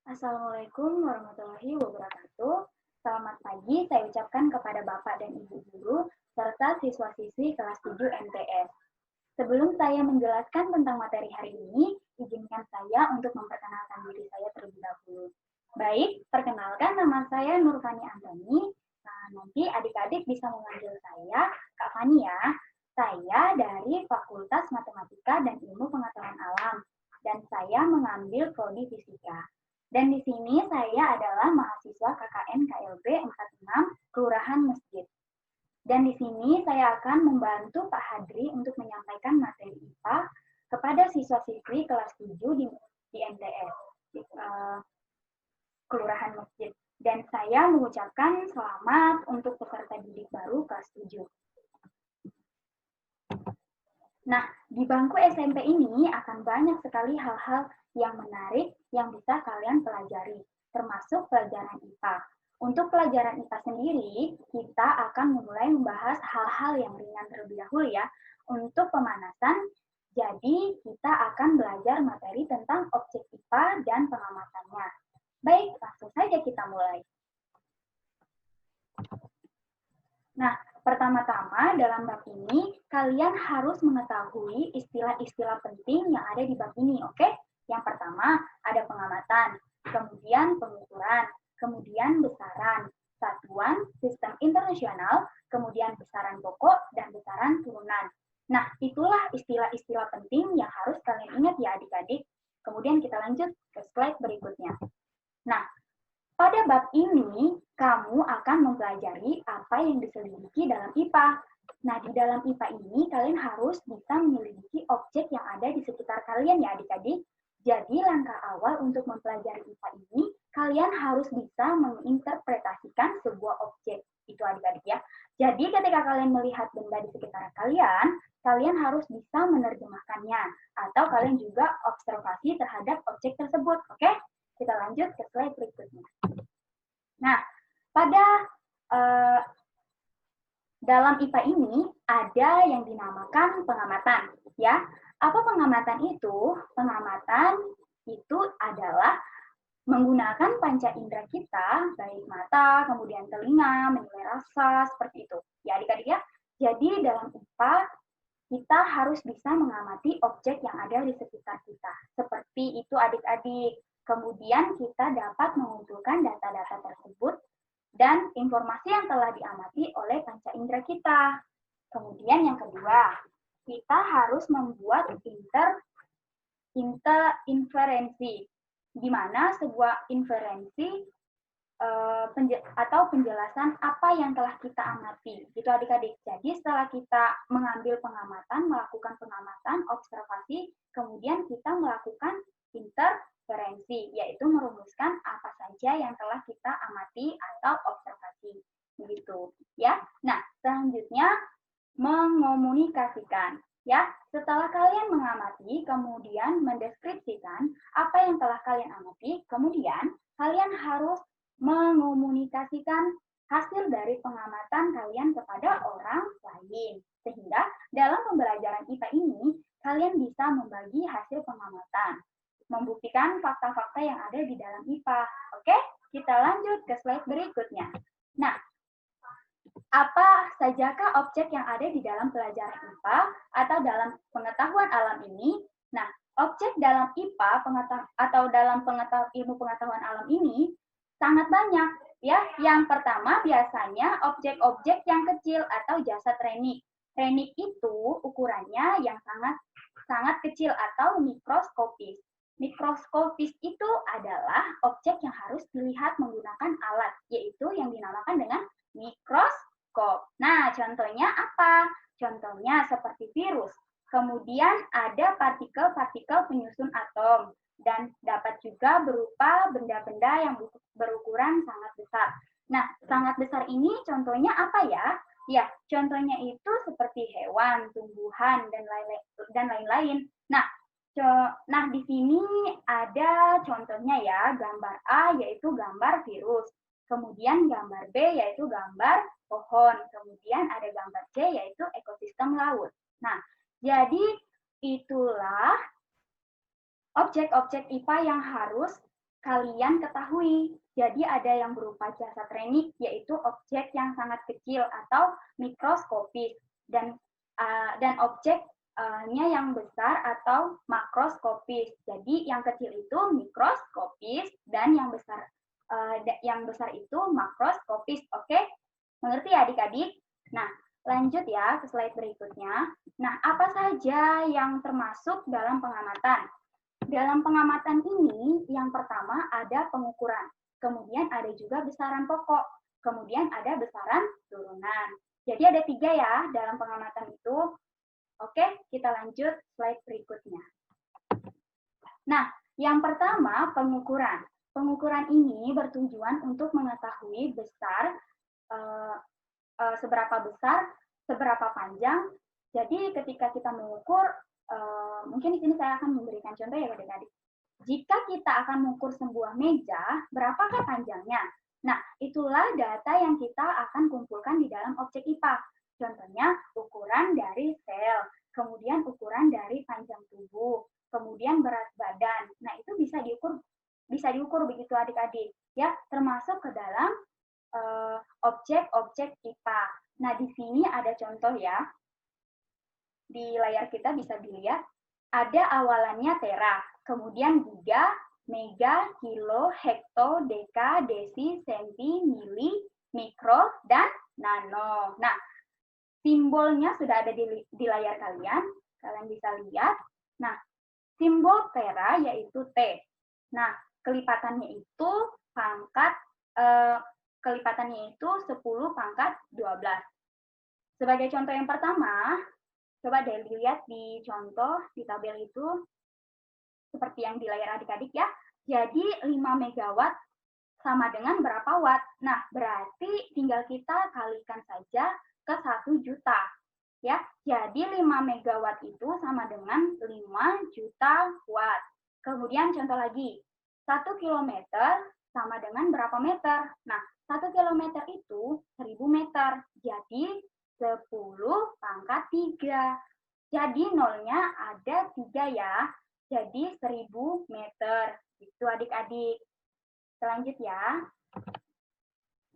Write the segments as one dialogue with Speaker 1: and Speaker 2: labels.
Speaker 1: Assalamualaikum warahmatullahi wabarakatuh. Selamat pagi saya ucapkan kepada Bapak dan Ibu Guru, serta siswa-siswi kelas 7 MTS. Sebelum saya menjelaskan tentang materi hari ini, izinkan saya untuk memperkenalkan diri saya terlebih dahulu. Baik, perkenalkan nama saya Nurfani Antoni. Nah, nanti adik-adik bisa memanggil saya Kak Fani ya. Saya dari Fakultas Matematika dan Ilmu Pengetahuan Alam, dan saya mengambil prodi fisika. Dan di sini saya adalah mahasiswa KKN KLB 46 Kelurahan Masjid. Dan di sini saya akan membantu Pak Hadri untuk menyampaikan materi IPA kepada siswa-siswi kelas 7 di MTS, Kelurahan Masjid. Dan saya mengucapkan selamat untuk peserta didik baru kelas 7. Nah, di bangku SMP ini akan banyak sekali hal-hal yang menarik yang bisa kalian pelajari, termasuk pelajaran IPA. Untuk pelajaran IPA sendiri, kita akan mulai membahas hal-hal yang ringan terlebih dahulu ya. Untuk pemanasan, jadi kita akan belajar materi tentang objek IPA dan pengamatannya. Baik, langsung saja kita mulai. Nah, pertama-tama dalam bab ini, kalian harus mengetahui istilah-istilah penting yang ada di bab ini, oke? Yang pertama, ada pengamatan, kemudian pengukuran, kemudian besaran, satuan, sistem internasional, kemudian besaran pokok, dan besaran turunan. Nah, itulah istilah-istilah penting yang harus kalian ingat ya adik-adik. Kemudian kita lanjut ke slide berikutnya. Nah, pada bab ini, kamu akan mempelajari apa yang diselidiki dalam IPA. Nah, di dalam IPA ini, kalian harus bisa menyelidiki objek yang ada di sekitar kalian ya adik-adik. Jadi, langkah awal untuk mempelajari IPA ini, kalian harus bisa menginterpretasikan sebuah objek. Itu adik-adik ya. Jadi, ketika kalian melihat benda di sekitar kalian, kalian harus bisa menerjemahkannya. Atau kalian juga observasi terhadap objek tersebut. Oke? Kita lanjut ke slide berikutnya. Nah, pada dalam IPA ini ada yang dinamakan pengamatan, ya. Apa pengamatan itu? Pengamatan itu adalah menggunakan panca indera kita, baik mata, kemudian telinga, menilai rasa, seperti itu. Ya, adik-adik ya. Jadi dalam IPA kita harus bisa mengamati objek yang ada di sekitar kita. Seperti itu adik-adik. Kemudian kita dapat mengumpulkan data-data tersebut dan informasi yang telah diamati oleh panca indera kita. Kemudian yang kedua, kita harus membuat inferensi, di mana sebuah inferensi atau penjelasan apa yang telah kita amati. Gitu adik-adik. Jadi setelah kita mengambil pengamatan, melakukan pengamatan, observasi, kemudian kita melakukan inferensi, yaitu merumuskan apa saja yang telah kita amati atau observasi. Begitu, ya. Nah, selanjutnya mengomunikasikan. Ya, setelah kalian mengamati, kemudian mendeskripsikan apa yang telah kalian amati, kemudian kalian harus mengomunikasikan hasil dari pengamatan kalian kepada orang lain. Sehingga dalam pembelajaran IPA ini, kalian bisa membagi hasil pengamatan, membuktikan fakta-fakta yang ada di dalam IPA. Oke, kita lanjut ke slide berikutnya. Nah, apa sajakah objek yang ada di dalam pelajaran IPA atau dalam pengetahuan alam ini? Nah, objek dalam IPA atau dalam ilmu pengetahuan alam ini sangat banyak. Ya, yang pertama biasanya objek-objek yang kecil atau jasad renik. Renik itu ukurannya yang sangat kecil atau mikroskopis. Mikroskopis itu adalah objek yang harus dilihat menggunakan alat, yaitu yang dinamakan dengan mikroskop. Nah, contohnya apa? Contohnya seperti virus. Kemudian ada partikel-partikel penyusun atom dan dapat juga berupa benda-benda yang berukuran sangat besar. Nah, sangat besar ini contohnya apa ya? Ya, contohnya itu seperti hewan, tumbuhan, dan lain-lain. Nah, di sini ada contohnya ya, gambar A yaitu gambar virus. Kemudian gambar B yaitu gambar pohon. Kemudian ada gambar C yaitu ekosistem laut. Nah, jadi itulah objek-objek IPA yang harus kalian ketahui. Jadi ada yang berupa jasad renik, yaitu objek yang sangat kecil atau mikroskopis, dan objeknya yang besar atau makroskopis. Jadi yang kecil itu mikroskopis dan yang besar itu makroskopis. Oke, mengerti ya adik-adik? Nah, lanjut ya ke slide berikutnya. Nah, apa saja yang termasuk dalam pengamatan? Dalam pengamatan ini, yang pertama ada pengukuran, kemudian ada juga besaran pokok, kemudian ada besaran turunan. Jadi ada 3 ya dalam pengamatan itu. Oke, kita lanjut slide berikutnya. Nah, yang pertama pengukuran. Pengukuran ini bertujuan untuk mengetahui seberapa besar, seberapa panjang. Jadi ketika kita mengukur, mungkin di sini saya akan memberikan contoh ya adik-adik. Jika kita akan mengukur sebuah meja, berapakah panjangnya? Nah, itulah data yang kita akan kumpulkan di dalam objek IPA. Contohnya, ukuran dari sel, kemudian ukuran dari panjang tubuh, kemudian berat badan. Nah, itu bisa diukur begitu adik-adik, ya, termasuk ke dalam objek-objek IPA. Nah, di sini ada contoh ya. Di layar kita bisa dilihat, ada awalannya tera, kemudian giga, mega, kilo, hekto, deka, desi, senti, mili, mikro, dan nano. Nah, simbolnya sudah ada di layar kalian bisa lihat. Nah, simbol tera yaitu T. Nah, kelipatannya itu kelipatannya itu 10 pangkat 12. Sebagai contoh yang pertama, coba deh dilihat di contoh di tabel itu seperti yang di layar adik-adik ya. Jadi 5 megawatt sama dengan berapa watt? Nah, berarti tinggal kita kalikan saja ke 1 juta. Ya, jadi 5 megawatt itu sama dengan 5 juta watt. Kemudian contoh lagi, 1 kilometer sama dengan berapa meter? Nah, 1 kilometer itu 1000 meter. Jadi 10 pangkat 3. Jadi nolnya ada 3 ya. Jadi 1000 meter. Itu adik-adik. Selanjut ya.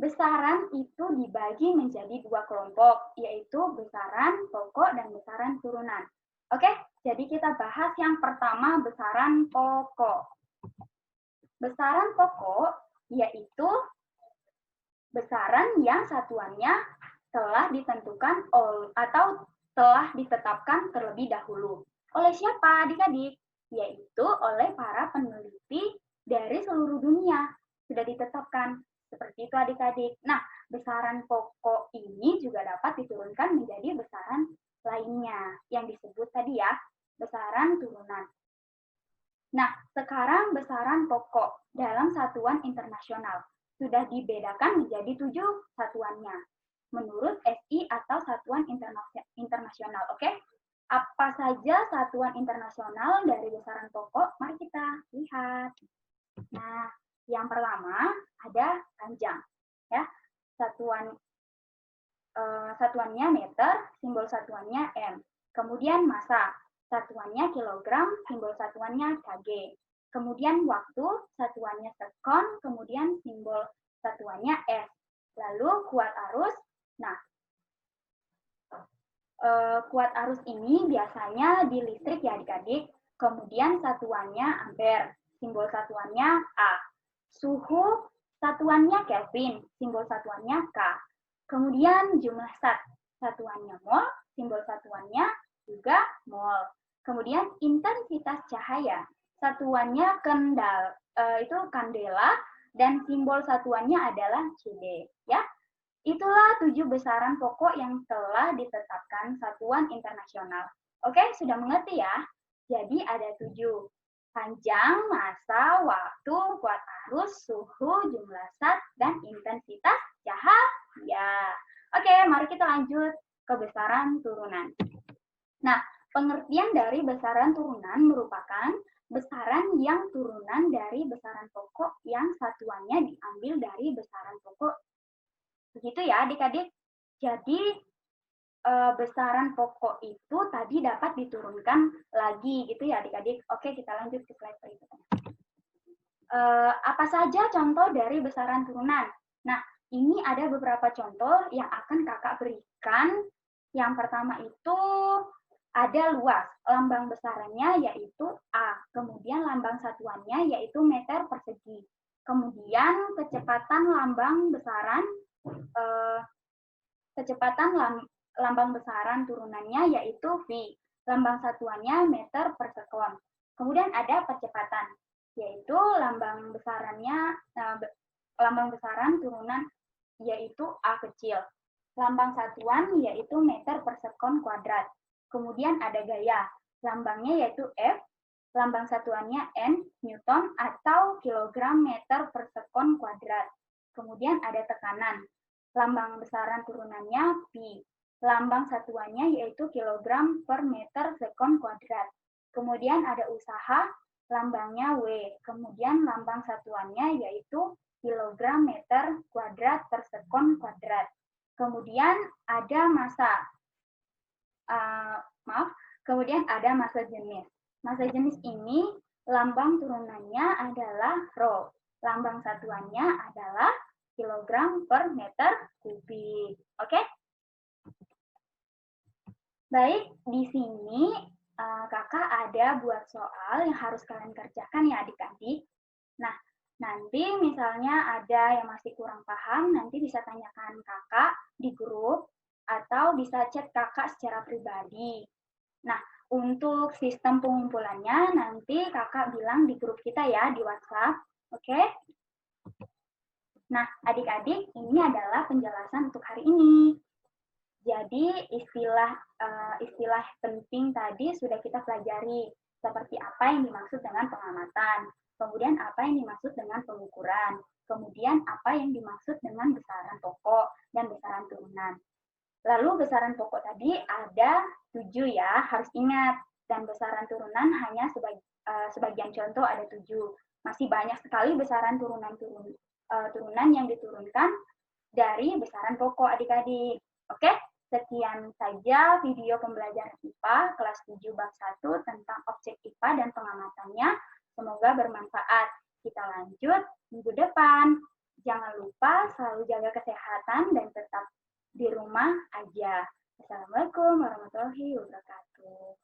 Speaker 1: Besaran itu dibagi menjadi 2 kelompok, yaitu besaran pokok dan besaran turunan. Oke, jadi kita bahas yang pertama besaran pokok. Besaran pokok yaitu besaran yang satuannya telah ditentukan atau telah ditetapkan terlebih dahulu. Oleh siapa adik-adik? Yaitu oleh para peneliti dari seluruh dunia. Sudah ditetapkan. Seperti itu adik-adik. Nah, besaran pokok ini juga dapat diturunkan menjadi besaran lainnya. Yang disebut tadi ya, besaran turunan. Nah, sekarang besaran pokok dalam satuan internasional sudah dibedakan menjadi 7 satuannya menurut SI atau satuan internasional. Oke? Apa saja satuan internasional dari besaran pokok? Mari kita lihat. Nah, yang pertama ada panjang, ya. Satuannya meter, simbol satuannya m. Kemudian massa, satuannya kilogram, simbol satuannya kg. Kemudian waktu, satuannya sekon, kemudian simbol satuannya s. Lalu kuat arus. Nah, kuat arus ini biasanya di listrik ya adik-adik. Kemudian satuannya ampere, simbol satuannya A. Suhu, satuannya Kelvin, simbol satuannya K. Kemudian jumlah zat, satuannya mol, simbol satuannya juga mol. Kemudian intensitas cahaya, satuannya kandela, dan simbol satuannya adalah CD. Ya, itulah 7 besaran pokok yang telah ditetapkan satuan internasional. Oke, sudah mengerti ya? Jadi ada 7. Panjang, massa, waktu, kuat arus, suhu, jumlah zat, dan intensitas cahaya. Oke, mari kita lanjut ke besaran turunan. Nah, pengertian dari besaran turunan merupakan besaran yang turunan dari besaran pokok yang satuannya diambil dari besaran pokok. Begitu ya adik-adik. Jadi besaran pokok itu tadi dapat diturunkan lagi gitu ya adik-adik. Oke, kita lanjut ke slide berikutnya. Apa saja contoh dari besaran turunan? Nah, ini ada beberapa contoh yang akan kakak berikan. Yang pertama itu ada luas, lambang besarannya yaitu A, kemudian lambang satuannya yaitu meter persegi. Kemudian kecepatan lambang besaran lambang besaran turunannya yaitu V, lambang satuannya meter per sekon. Kemudian ada percepatan, yaitu lambang besaran turunan yaitu A kecil. Lambang satuan yaitu meter per sekon kuadrat. Kemudian ada gaya, lambangnya yaitu F, lambang satuannya N, Newton atau kilogram meter per sekon kuadrat. Kemudian ada tekanan, lambang besaran turunannya Pi, lambang satuannya yaitu kilogram per meter sekon kuadrat. Kemudian ada usaha, lambangnya W, kemudian lambang satuannya yaitu kilogram meter kuadrat per sekon kuadrat. Kemudian ada massa, kemudian ada massa jenis. Massa jenis ini lambang turunannya adalah Rho, lambang satuannya adalah kilogram per meter kubik. Oke? Baik, di sini kakak ada buat soal yang harus kalian kerjakan ya adik-adik. Nah, nanti misalnya ada yang masih kurang paham, nanti bisa tanyakan kakak di grup atau bisa chat kakak secara pribadi. Nah, untuk sistem pengumpulannya nanti kakak bilang di grup kita ya di WhatsApp, oke? Nah, adik-adik, ini adalah penjelasan untuk hari ini. Jadi istilah penting tadi sudah kita pelajari, seperti apa yang dimaksud dengan pengamatan, kemudian apa yang dimaksud dengan pengukuran, kemudian apa yang dimaksud dengan besaran pokok dan besaran turunan. Lalu besaran pokok tadi ada 7 ya, harus ingat, dan besaran turunan hanya sebagian contoh ada 7. Masih banyak sekali besaran turunan yang diturunkan dari besaran pokok adik-adik. Oke? Sekian saja video pembelajaran IPA kelas 7 bab 1 tentang objek IPA dan pengamatannya. Semoga bermanfaat. Kita lanjut minggu depan. Jangan lupa selalu jaga kesehatan dan tetap di rumah aja. Assalamualaikum warahmatullahi wabarakatuh.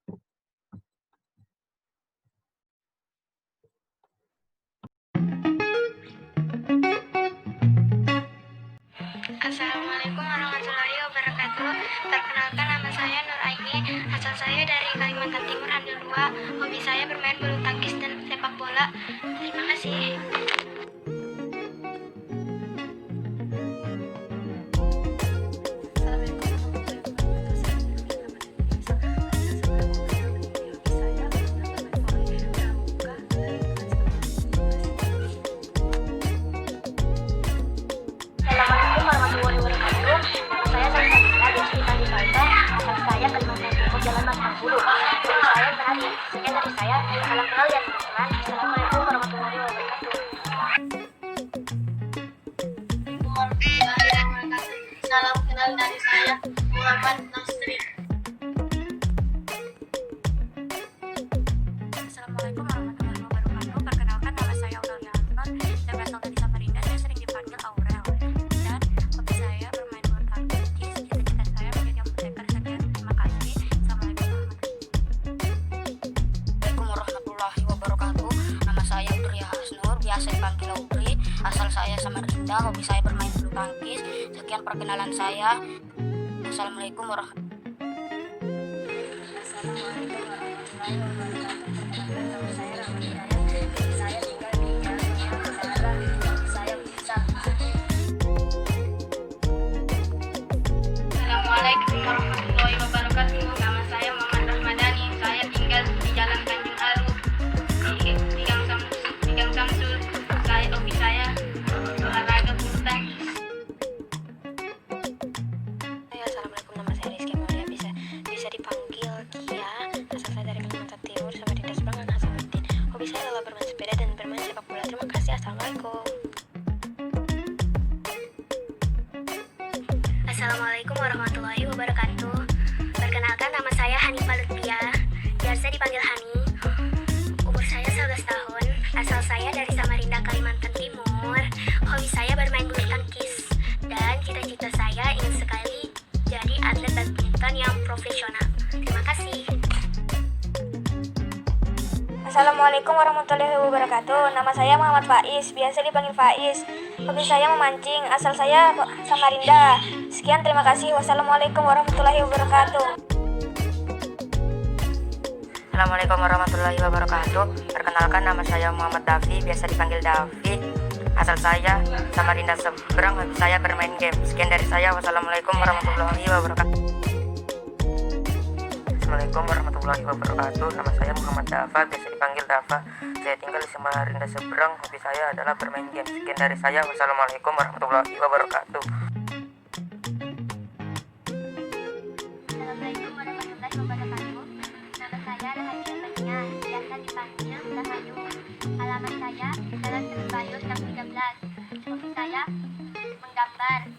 Speaker 2: Assalamualaikum warahmatullahi wabarakatuh. Perkenalkan, nama saya Nur Aini. Asal saya dari Kalimantan Timur, Andel 2. Hobi saya bermain bulu tangkis dan sepak bola. Terima kasih. Sekian dari saya. Salam kenal dan teman. Assalamualaikum warahmatullahi wabarakatuh. Salam kenal dari saya, Muhammad Nasri. Assalamualaikum warahmatullahi wabarakatuh. Perkenalkan, nama saya Aurelia Anton. Saya berasal dari Samarinda. Saya sering dipanggil Aurel. Dan hobi saya bermain bulu tangkis. Cita-cita saya menjadi apoteker. Sekian, terima kasih. Assalamualaikum warahmatullahi wabarakatuh. Nama saya Udri Hasnur, biasa dipanggil Udri. Asal saya Samarinda, hobi saya bermain bulu tangkis. Sekian perkenalan saya. Assalamualaikum warahmatullahi wabarakatuh. Nama saya Rahmat Hidayat. Saya tinggal di Jalan Negara. Saya bisa. Assalamualaikum warahmatullahi wabarakatuh. Nama saya Muhammad Rahmadani. Saya tinggal di Jalan Tanjung Aru, di Gang Samsul. Hobi saya olahraga bulu tangkis. Assalamualaikum, nama saya Rizky Maria, bisa dipanggil Kia. Asal saya dari Kalimantan Timur, Samarinda Seberang Hasanuddin. Hobi saya adalah bermain sepeda dan bermain sepak bola. Terima kasih. Assalamualaikum. Assalamualaikum warahmatullahi wabarakatuh. Perkenalkan, nama saya Hanifah Lutfia, biasa dipanggil Hani. Umur saya 11 tahun. Asal saya dari Samarinda,
Speaker 3: Assalamualaikum warahmatullahi wabarakatuh. Nama saya Muhammad Faiz, biasa dipanggil Faiz. Hobi saya memancing, asal saya Samarinda. Sekian, terima kasih. Wassalamualaikum warahmatullahi wabarakatuh.
Speaker 4: Assalamualaikum warahmatullahi wabarakatuh. Perkenalkan, nama saya Muhammad Davi, biasa dipanggil Davi. Asal saya Samarinda Seberang, hobi saya bermain game. Sekian dari saya. Wassalamualaikum warahmatullahi wabarakatuh. Assalamualaikum warahmatullahi wabarakatuh. Nama saya Muhammad Dava, biasa dipanggil Dava. Saya tinggal di Samarinda Seberang. Hobi saya adalah bermain game. Sekian dari saya. Wassalamualaikum warahmatullahi wabarakatuh.
Speaker 2: Assalamualaikum warahmatullahi wabarakatuh. Nama saya Rahayu Tania, biasa dipanggil Rahayu. Alamat saya Jalan Terbayus yang 13. Hobi saya menggambar.